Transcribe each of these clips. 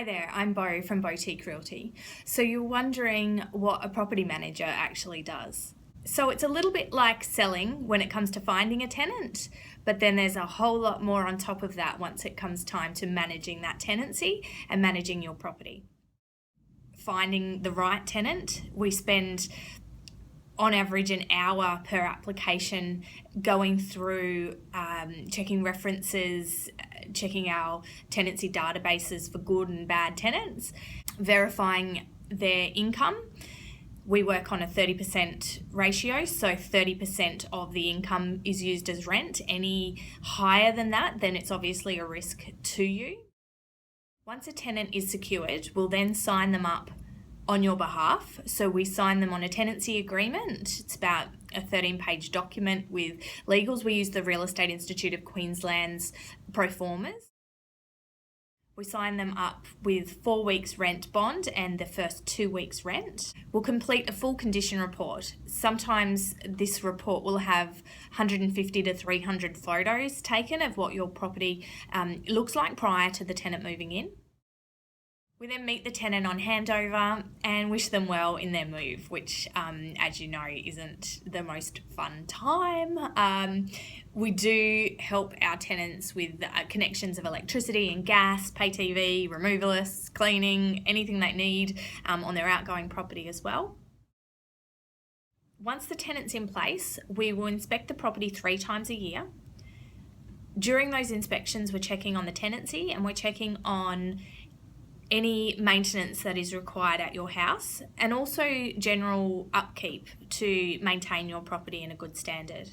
Hi there, I'm Bo from Boutique Realty. So you're wondering what a property manager actually does. So it's a little bit like selling when it comes to finding a tenant, but then there's a whole lot more on top of that once it comes time to managing that tenancy and managing your property. Finding the right tenant, we spend on average an hour per application going through checking references, checking our tenancy databases for good and bad tenants, verifying their income. We work on a 30% ratio, so 30% of the income is used as rent. Any higher than that, then it's obviously a risk to you. Once a tenant is secured, we'll then sign them up on your behalf. So we sign them on a tenancy agreement. It's about a 13-page document with legals. We use the Real Estate Institute of Queensland's pro formas. We sign them up with 4 weeks rent bond and the first 2 weeks rent. We'll complete a full condition report. Sometimes this report will have 150 to 300 photos taken of what your property looks like prior to the tenant moving in. We then meet the tenant on handover and wish them well in their move, which, as you know, isn't the most fun time. We do help our tenants with connections of electricity and gas, pay TV, removalists, cleaning, anything they need on their outgoing property as well. Once the tenant's in place, we will inspect the property 3 times a year. During those inspections, we're checking on the tenancy and we're checking on any maintenance that is required at your house and also general upkeep to maintain your property in a good standard.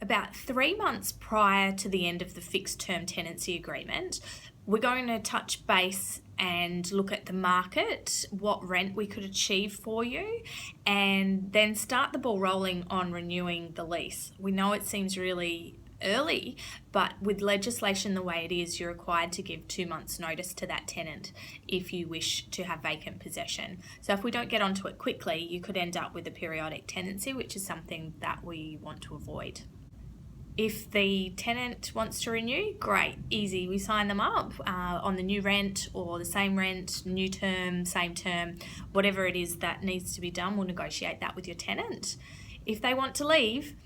About 3 months prior to the end of the fixed term tenancy agreement, we're going to touch base and look at the market, what rent we could achieve for you, and then start the ball rolling on renewing the lease. We know it seems really early, but with legislation the way it is, you're required to give 2 months notice to that tenant if you wish to have vacant possession. So if we don't get onto it quickly, you could end up with a periodic tenancy, which is something that we want to avoid. If the tenant wants to renew, great, easy. We sign them up on the new rent or the same rent, new term, same term, whatever it is that needs to be done, we'll negotiate that with your tenant. If they want to leave,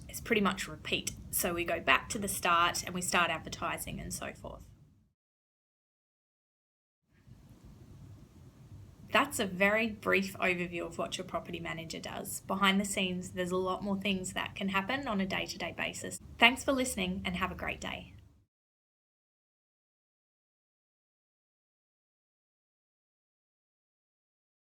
it's pretty much a repeat. So we go back to the start and we start advertising and so forth. That's a very brief overview of what your property manager does. Behind the scenes, there's a lot more things that can happen on a day-to-day basis. Thanks for listening and have a great day.